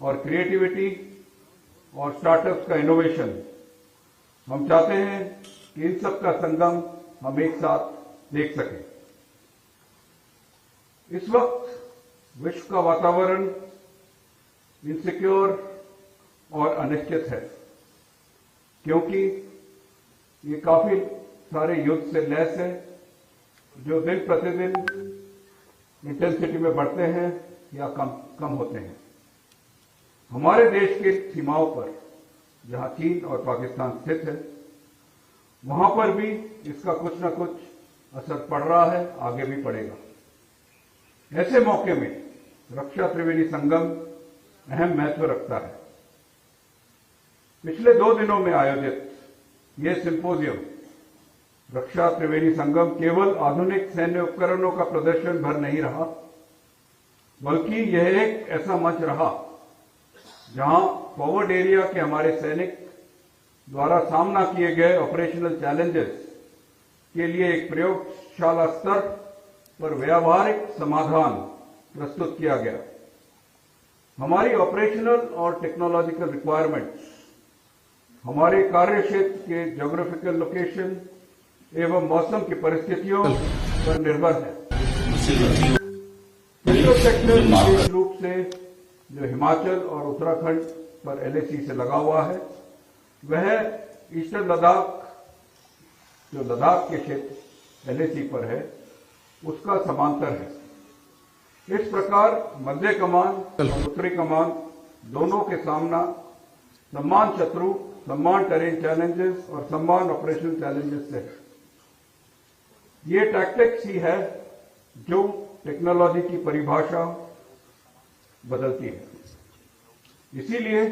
और क्रिएटिविटी और स्टार्टअप्स का इनोवेशन, हम चाहते हैं कि इन सब का संगम हम एक साथ देख सकें। इस वक्त विश्व का वातावरण इनसिक्योर और अनिश्चित है, क्योंकि ये काफी सारे युद्ध से लैस है जो दिन प्रतिदिन इंटेंसिटी में बढ़ते हैं या कम होते हैं। हमारे देश के सीमाओं पर जहां चीन और पाकिस्तान स्थित है, वहां पर भी इसका कुछ न कुछ असर पड़ रहा है, आगे भी पड़ेगा। ऐसे मौके में रक्षा त्रिवेणी संगम अहम महत्व रखता है। पिछले 2 दिनों में आयोजित यह सिंपोजियम रक्षा त्रिवेणी संगम केवल आधुनिक सैन्य उपकरणों का प्रदर्शन भर नहीं रहा, बल्कि यह एक ऐसा मंच रहा जहां फॉरवर्ड एरिया के हमारे सैनिक द्वारा सामना किए गए ऑपरेशनल चैलेंजेस के लिए एक प्रयोगशाला स्तर पर व्यावहारिक समाधान प्रस्तुत किया गया। हमारी ऑपरेशनल और टेक्नोलॉजिकल रिक्वायरमेंट्स हमारे कार्य क्षेत्र के ज्योग्राफिकल लोकेशन एवं मौसम की परिस्थितियों पर निर्भर है। सेंट्रल सेक्टर विशेष रूप से जो हिमाचल और उत्तराखंड पर एलएसी से लगा हुआ है, वह ईस्टर्न लद्दाख, जो लद्दाख के क्षेत्र एलएसी पर है, उसका समांतर है। इस प्रकार मध्य कमान और उत्तरी कमान दोनों के सामना समान शत्रु, समान टेरेन चैलेंजेस और समान ऑपरेशनल चैलेंजेस से है। ये टैक्टिक्स ही है जो टेक्नोलॉजी की परिभाषा बदलती है। इसीलिए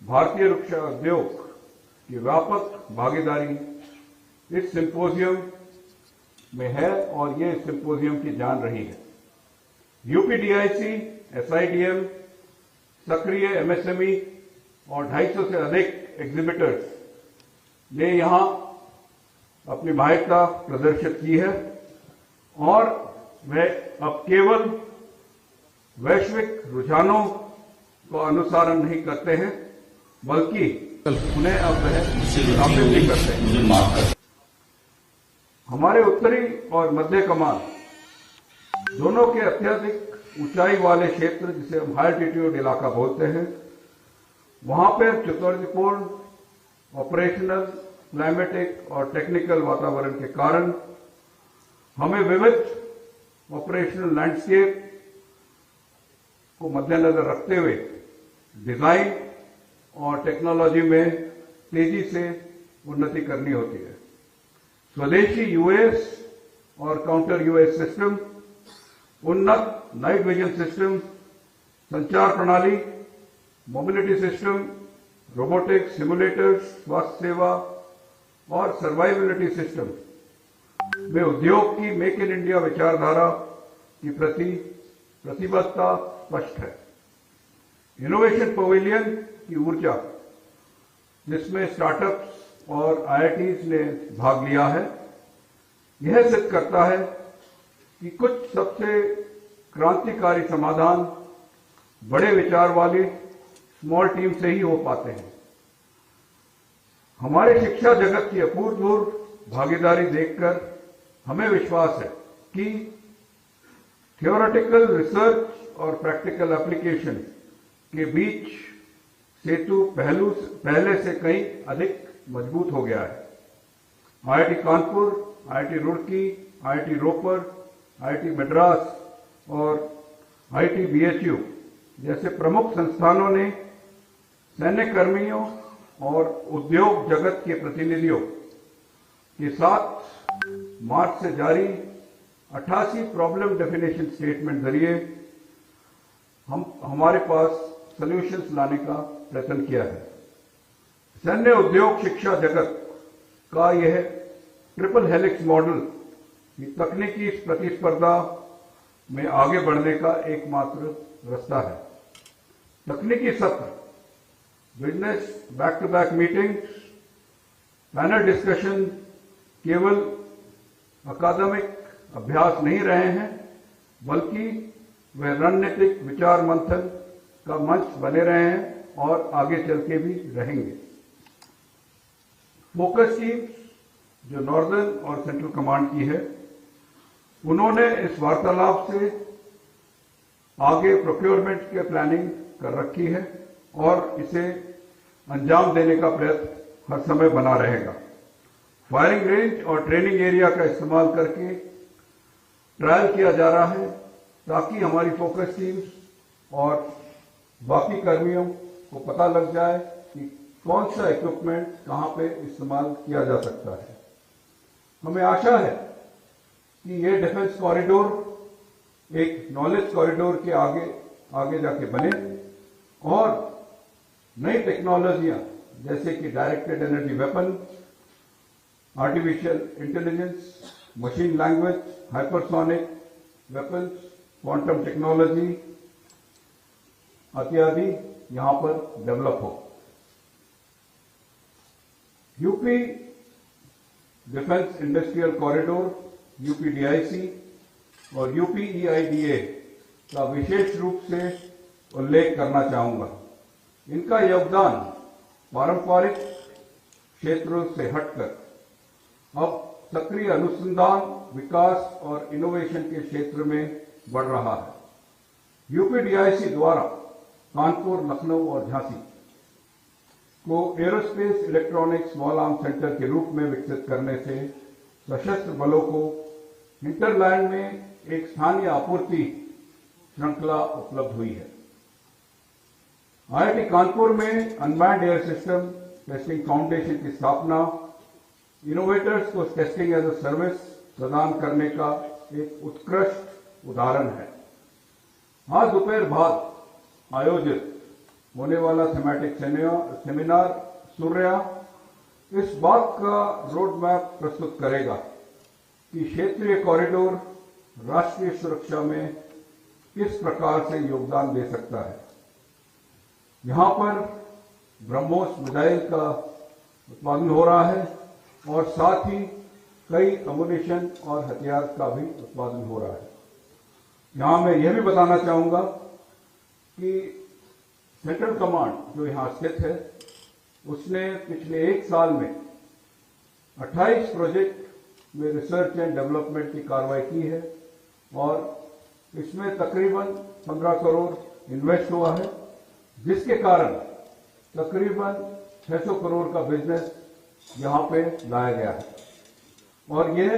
भारतीय रक्षा उद्योग की व्यापक भागीदारी इस सिंपोजियम में है और ये इस सिंपोजियम की जान रही है। यूपीडीआईसी, एसआईडीएम, सक्रिय एमएसएमई और 250 से अधिक एग्जीबिटर्स ने यहां अपनी माहिरता प्रदर्शित की है और वह अब केवल वैश्विक रुझानों को अनुसरण नहीं करते हैं, बल्कि उन्हें अब वह स्थापित भी करते हैं। हमारे उत्तरी और मध्य कमान दोनों के अत्यधिक ऊंचाई वाले क्षेत्र, जिसे हम हाई एल्टीट्यूड इलाका बोलते हैं, वहां पर चुनौतीपूर्ण ऑपरेशनल, क्लाइमेटिक और टेक्निकल वातावरण के कारण हमें विविध ऑपरेशनल लैंडस्केप को मद्देनजर रखते हुए डिजाइन और टेक्नोलॉजी में तेजी से उन्नति करनी होती है। स्वदेशी यूएस और काउंटर यूएस सिस्टम, उन्नत नाइट विजन सिस्टम, संचार प्रणाली, मोबिलिटी सिस्टम, रोबोटिक्स, सिमुलेटर्स, स्वास्थ्य सेवा और सर्वाइबिलिटी सिस्टम में उद्योग की मेक इन इंडिया विचारधारा की प्रति प्रतिबद्धता स्पष्ट है। इनोवेशन पवेलियन की ऊर्जा, जिसमें स्टार्टअप्स और आईआईटीज ने भाग लिया है, यह सिद्ध करता है कि कुछ सबसे क्रांतिकारी समाधान बड़े विचार वाली स्मॉल टीम से ही हो पाते हैं। हमारे शिक्षा जगत की अभूतपूर्व भागीदारी देखकर हमें विश्वास है कि थियोरेटिकल रिसर्च और प्रैक्टिकल एप्लीकेशन के बीच सेतु पहले से कहीं अधिक मजबूत हो गया है। IIT Kanpur, IIT Roorkee, IIT Ropar, IIT Madras और आईआईटी बीएचयू जैसे प्रमुख संस्थानों ने सैन्य कर्मियों और उद्योग जगत के प्रतिनिधियों के साथ मार्च से जारी 88 प्रॉब्लम डेफिनेशन स्टेटमेंट जरिए हमारे पास सॉल्यूशंस लाने का प्रयत्न किया है। सैन्य उद्योग शिक्षा जगत का यह ट्रिपल हेलिक्स मॉडल तकनीकी प्रतिस्पर्धा में आगे बढ़ने का एकमात्र रास्ता है। तकनीकी सत्र, business back to back meetings, panel discussion केवल अकादमिक अभ्यास नहीं रहे हैं, बल्कि वे रणनीतिक विचार मंथन, का मंच बने रहे हैं और आगे चल के भी रहेंगे। फोकस टीम जो नॉर्दर्न और सेंट्रल कमांड की है, उन्होंने इस वार्तालाप से आगे प्रोक्योरमेंट के प्लानिंग कर रखी है और इसे अंजाम देने का प्रयत्न हर समय बना रहेगा। फायरिंग रेंज और ट्रेनिंग एरिया का इस्तेमाल करके ट्रायल किया जा रहा है ताकि हमारी फोकस टीम्स और बाकी कर्मियों को पता लग जाए कि कौन सा इक्विपमेंट कहां पे इस्तेमाल किया जा सकता है। हमें आशा है कि ये डिफेंस कॉरिडोर एक नॉलेज कॉरिडोर के आगे जाके बने और नई टेक्नोलॉजियां जैसे कि directed energy weapon, artificial intelligence, machine language, hypersonic weapons, quantum technology इत्यादि यहां पर डेवलप हो। यूपी डिफेंस इंडस्ट्रियल कॉरिडोर, यूपीडीआईसी और यूपीईआईडीए का विशेष रूप से उल्लेख करना चाहूंगा। इनका योगदान पारंपरिक क्षेत्रों से हटकर अब सक्रिय अनुसंधान, विकास और इनोवेशन के क्षेत्र में बढ़ रहा है। यूपीडीआईसी द्वारा कानपुर, लखनऊ और झांसी को aerospace electronic small arm centre के रूप में विकसित करने से सशस्त्र बलों को हिंटरलैंड में एक स्थानीय आपूर्ति श्रृंखला उपलब्ध हुई है। आईआईटी कानपुर में unmanned air system testing foundation की स्थापना इनोवेटर्स को टेस्टिंग एज अ सर्विस प्रदान करने का एक उत्कृष्ट उदाहरण है। आज दोपहर बाद आयोजित होने वाला थीमेटिक सेमिनार सूर्या इस बात का रोड मैप प्रस्तुत करेगा कि क्षेत्रीय कॉरिडोर राष्ट्रीय सुरक्षा में किस प्रकार से योगदान दे सकता है। यहां पर ब्रह्मोस मिसाइल का उत्पादन हो रहा है और साथ ही कई अम्युनिशन और हथियार का भी उत्पादन हो रहा है। यहां मैं यह भी बताना चाहूंगा कि सेंट्रल कमांड जो यहां स्थित है, उसने पिछले एक साल में 28 प्रोजेक्ट में रिसर्च एंड डेवलपमेंट की कार्रवाई की है और इसमें तकरीबन 15 करोड़ इन्वेस्ट हुआ है, जिसके कारण तकरीबन 600 करोड़ का बिजनेस यहां पे लाया गया है। और यह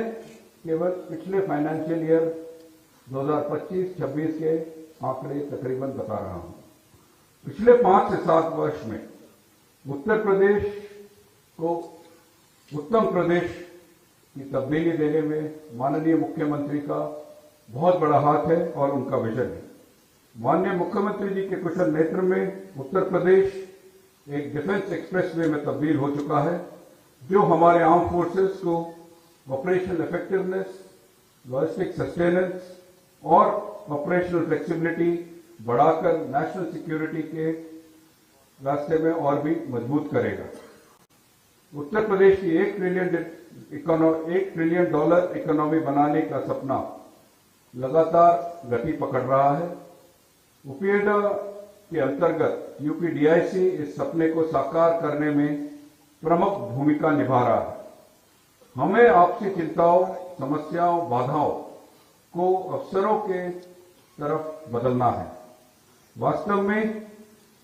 केवल पिछले फाइनेंशियल ईयर 2025-26 के आंकड़े तकरीबन बता रहा हूं। पिछले 5 से 7 वर्ष में उत्तर प्रदेश को उत्तम प्रदेश की तब्दीली देने में माननीय मुख्यमंत्री का बहुत बड़ा हाथ है और उनका विजन है। माननीय मुख्यमंत्री जी के कुशल नेतृत्व में उत्तर प्रदेश एक डिफेंस एक्सप्रेसवे में तब्दील हो चुका है, जो हमारे आर्म फोर्सेस को ऑपरेशनल इफेक्टिवनेस, लॉजिस्टिक सस्टेनेंस और ऑपरेशनल फ्लेक्सिबिलिटी बढ़ाकर नेशनल सिक्योरिटी के रास्ते में और भी मजबूत करेगा। उत्तर प्रदेश की $1 ट्रिलियन इकोनॉमी बनाने का सपना लगातार गति पकड़ रहा है। उपीडा के अंतर्गत यूपीडीआईसी इस सपने को साकार करने में प्रमुख भूमिका निभा रहा है। हमें आपसी चिंताओं, समस्याओं, बाधाओं को अवसरों के तरफ बदलना है। वास्तव में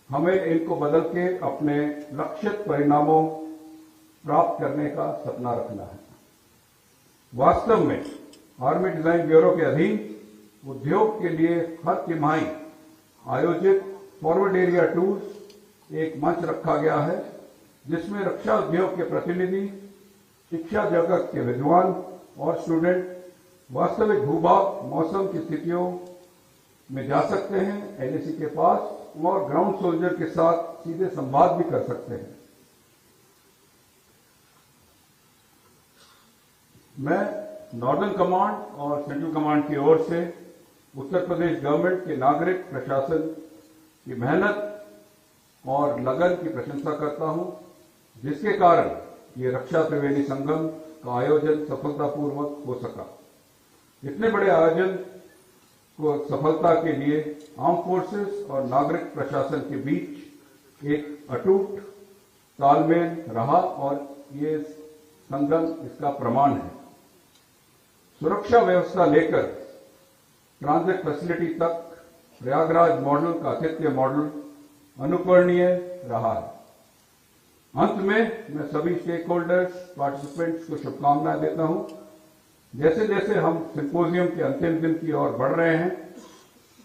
हमें इनको बदल के अपने लक्षित परिणामों प्राप्त करने का सपना रखना है। वास्तव में आर्मी डिजाइन ब्यूरो के अधीन उद्योग के लिए हर तिमाही आयोजित फॉरवर्ड एरिया टूर्स एक मंच रखा गया है, जिसमें रक्षा उद्योग के प्रतिनिधि, शिक्षा जगत के विद्वान और स्टूडेंट वास्तविक भूभाग, मौसम की स्थितियों में जा सकते हैं, एलएसी के पास, और ग्राउंड सोल्जर के साथ सीधे संवाद भी कर सकते हैं। मैं नॉर्दर्न कमांड और सेंट्रल कमांड की ओर से उत्तर प्रदेश गवर्नमेंट के नागरिक प्रशासन की मेहनत और लगन की प्रशंसा करता हूं, जिसके कारण ये रक्षा त्रिवेणी संगम का आयोजन सफलतापूर्वक हो सका। इतने बड़े आयोजन को सफलता के लिए आर्म फोर्सेस और नागरिक प्रशासन के बीच एक अटूट तालमेल रहा और ये संगम इसका प्रमाण है। सुरक्षा व्यवस्था लेकर ट्रांजिट फैसिलिटी तक प्रयागराज मॉडल का आतिथ्य मॉडल अनुकरणीय रहा है। अंत में मैं सभी स्टेक होल्डर्स, पार्टिसिपेंट्स को शुभकामनाएं देता हूं। जैसे जैसे हम सिंपोजियम के अंतिम दिन की ओर बढ़ रहे हैं,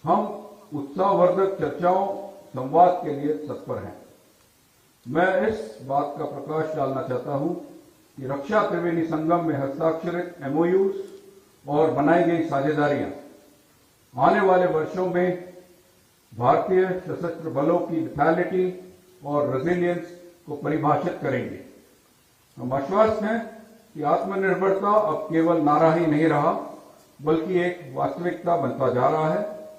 हम उत्साहवर्धक चर्चाओं, संवाद के लिए तत्पर हैं। मैं इस बात का प्रकाश डालना चाहता हूं कि रक्षा त्रिवेणी संगम में हस्ताक्षरित MOUs और बनाई गई साझेदारियां आने वाले वर्षों में भारतीय सशस्त्र बलों की विटैलिटी और रेजिलियंस को परिभाषित करेंगे। हम आश्वस्त हैं कि आत्मनिर्भरता अब केवल नारा ही नहीं रहा, बल्कि एक वास्तविकता बनता जा रहा है,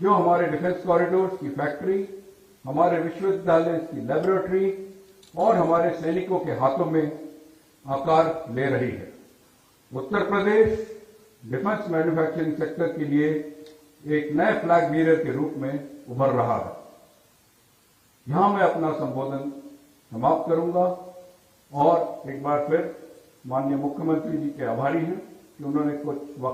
जो हमारे डिफेंस कॉरिडोर्स की फैक्ट्री, हमारे विश्वविद्यालय की लेबोरेटरी और हमारे सैनिकों के हाथों में आकार ले रही है। Uttar Pradesh defence manufacturing sector के लिए एक नए फ्लैग बीरर के रूप में उभर रहा है। यहां मैं अपना संबोधन समाप्त करूंगा और एक बार फिर माननीय मुख्यमंत्री जी के आभारी हैं कि उन्होंने कुछ वक्त